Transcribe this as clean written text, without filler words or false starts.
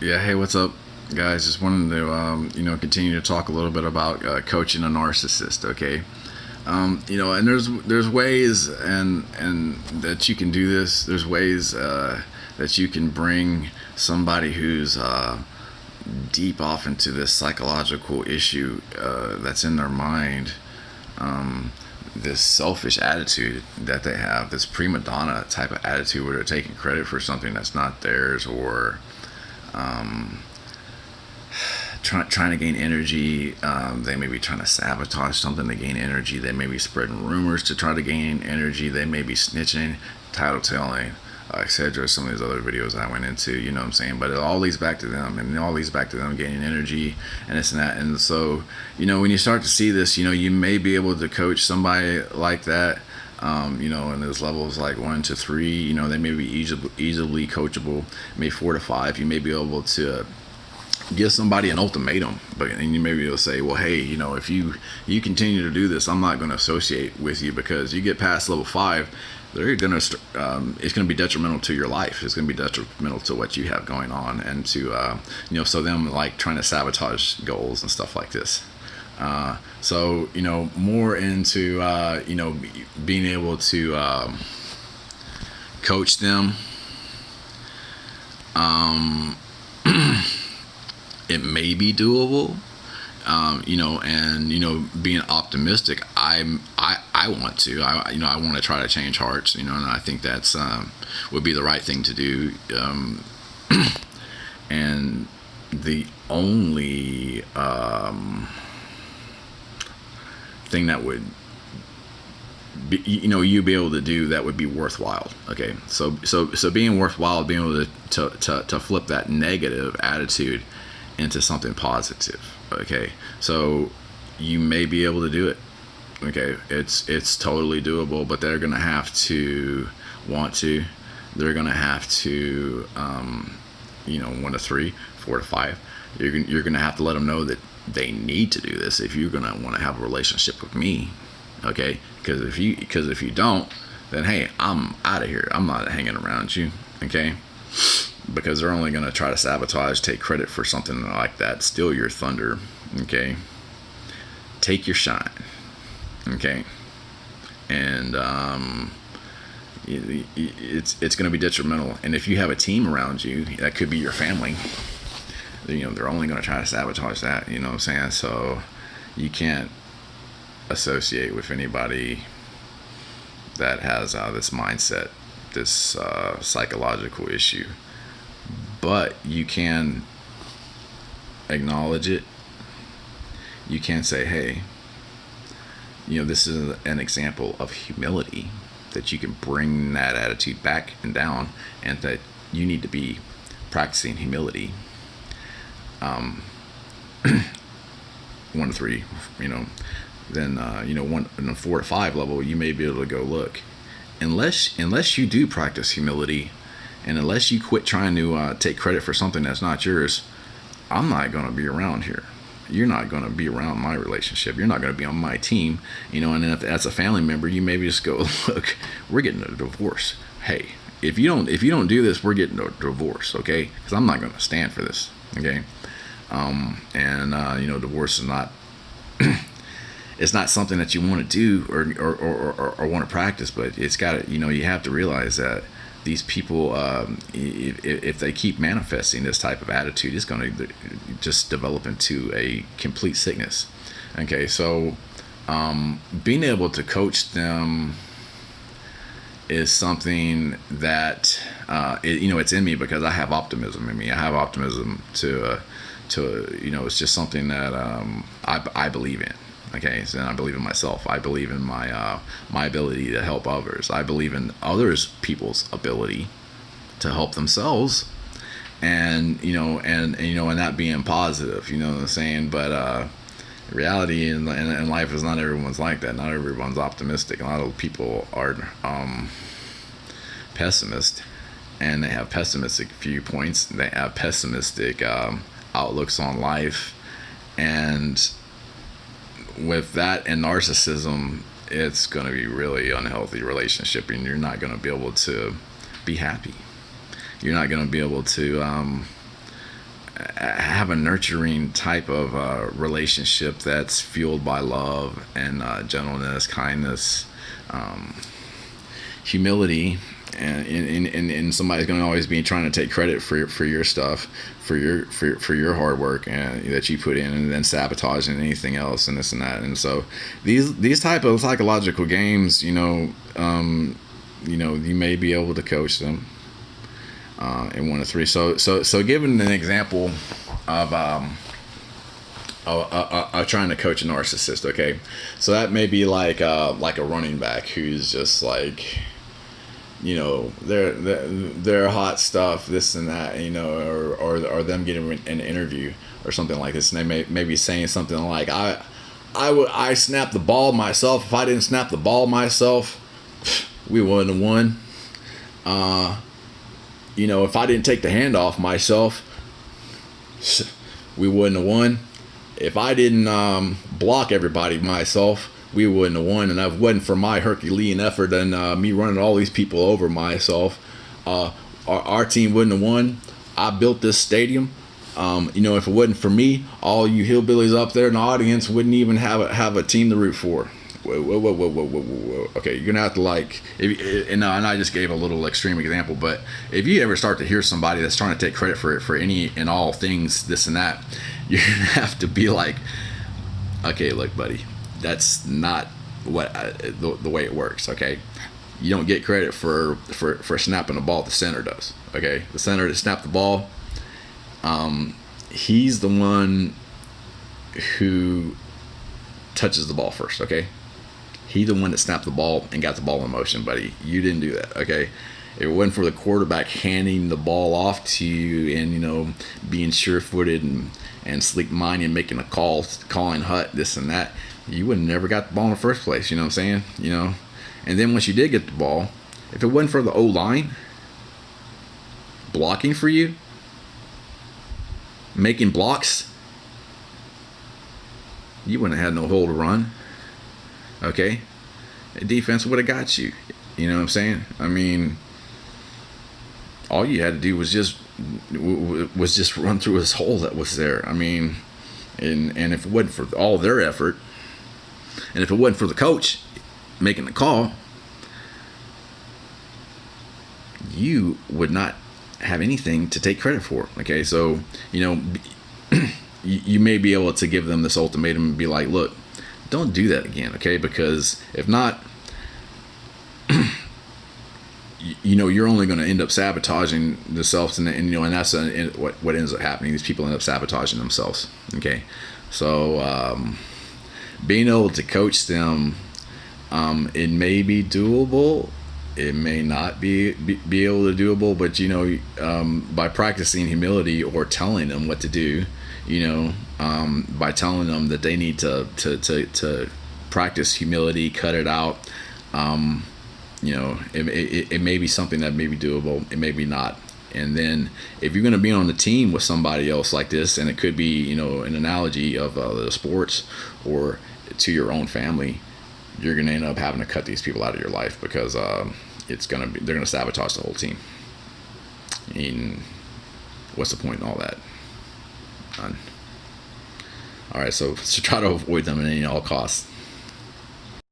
Yeah, hey, what's up, guys? Just wanted to, continue to talk a little bit about coaching a narcissist. Okay, and there's ways and that you can do this. There's ways that you can bring somebody who's deep off into this psychological issue that's in their mind. This selfish attitude that they have, this prima donna type of attitude where they're taking credit for something that's not theirs, or um, trying to gain energy. They may be trying to sabotage something to gain energy. They may be spreading rumors to try to gain energy. They may be snitching, title telling, etc. Some of these other videos I went into, you know what I'm saying? But it all leads back to them, and it all leads back to them gaining energy and this and that. And so, when you start to see this, you may be able to coach somebody like that. And those levels like 1 to 3, they may be easily coachable. Maybe 4 to 5, you may be able to give somebody an ultimatum, but and you maybe you'll say, well, hey, if you continue to do this, I'm not going to associate with you, because you get past level 5, they're gonna it's going to be detrimental to your life. It's going to be detrimental to what you have going on, and to so them like trying to sabotage goals and stuff like this. So more into being able to coach them. It may be doable, and being optimistic. I want to. I want to try to change hearts. And I think that's would be the right thing to do. And the only thing that would be, you be able to do that would be worthwhile. Okay, so being worthwhile, being able to flip that negative attitude into something positive. Okay, so you may be able to do it. Okay, it's totally doable, but they're gonna have to want to. They're gonna have to 1 to 3, 4 to 5. You're gonna have to let them know that they need to do this if you're gonna want to have a relationship with me. Okay, because if you don't, then hey, I'm out of here. I'm not hanging around you. Okay, because they're only going to try to sabotage, take credit for something like that, steal your thunder. Okay, take your shine. Okay, and it's going to be detrimental. And if you have a team around you, that could be your family. They're only going to try to sabotage that. You know what I'm saying? So you can't associate with anybody that has this mindset, this psychological issue. But you can acknowledge it. You can say, hey, this is an example of humility, that you can bring that attitude back and down, and that you need to be practicing humility. 1 to 3, then 1 in the 4 to 5 level, you may be able to go, look, unless you do practice humility, and unless you quit trying to take credit for something that's not yours, I'm not going to be around here. You're not going to be around my relationship. You're not going to be on my team. And then if that's a family member, you maybe just go, look, we're getting a divorce. Hey, if you don't do this, we're getting a divorce. Okay, because I'm not going to stand for this. Okay, divorce is not. It's not something that you want to do or want to practice, but it's got to, you have to realize that these people, if they keep manifesting this type of attitude, it's going to just develop into a complete sickness. Okay, so being able to coach them is something that it's in me, because I have optimism in me. I have optimism to it's just something that I believe in. Okay, so I believe in myself. I believe in my ability to help others. I believe in others people's ability to help themselves, and that being positive. You know what I'm saying? But reality in life is not everyone's like that. Not everyone's optimistic. A lot of people are pessimist, and they have pessimistic viewpoints. They have pessimistic outlooks on life, and with that and narcissism, it's going to be really unhealthy relationship, and you're not going to be able to be happy. You're not going to be able to have a nurturing type of relationship that's fueled by love and gentleness, kindness, humility, and somebody's going to always be trying to take credit for your stuff, for your hard work and that you put in, and then sabotaging anything else and this and that. And so these type of psychological games, you may be able to coach them in 1 to 3. So giving an example of trying to coach a narcissist. Okay, so that may be like a running back who's just like, they're hot stuff, this and that, or them getting an interview or something like this, and they may be saying something like, I snapped the ball myself. If I didn't snap the ball myself, we wouldn't have won. If I didn't take the handoff myself, we wouldn't have won. If I didn't block everybody myself, we wouldn't have won. And if it wasn't for my Herculean effort and me running all these people over myself, our team wouldn't have won. I built this stadium. If it wasn't for me, all you hillbillies up there in the audience wouldn't even have a team to root for. Whoa. Okay, you're gonna have to and I just gave a little extreme example, but if you ever start to hear somebody that's trying to take credit for any and all things, this and that, you're gonna have to be like, okay, look, buddy, that's not what the way it works. Okay, you don't get credit for snapping the ball. The center does. Okay, the center that snapped the ball, he's the one who touches the ball first. Okay, he's the one that snapped the ball and got the ball in motion, buddy. You didn't do that. Okay, if it wasn't for the quarterback handing the ball off to you and being sure-footed and sleek-minded and making a call, calling hut, this and that, you would have never got the ball in the first place. You know what I'm saying? And then once you did get the ball, if it wasn't for the O-line blocking for you, making blocks, you wouldn't have had no hole to run. Okay, the defense would have got you. You know what I'm saying? I mean, all you had to do was just run through this hole that was there. I mean, and if it wasn't for all their effort, and if it wasn't for the coach making the call, you would not have anything to take credit for. Okay, so you may be able to give them this ultimatum and be like, look, don't do that again. Okay, because if not, you're only going to end up sabotaging themselves, and that's what ends up happening. These people end up sabotaging themselves. Okay, so being able to coach them, it may be doable, it may not be able to doable, but by practicing humility or telling them what to do, by telling them that they need to practice humility, cut it out. It may be something that may be doable, it may be not. And then if you're going to be on the team with somebody else like this, and it could be an analogy of the sports or to your own family, you're going to end up having to cut these people out of your life because they're going to sabotage the whole team. And what's the point in all that? None. All right, so try to avoid them at all costs.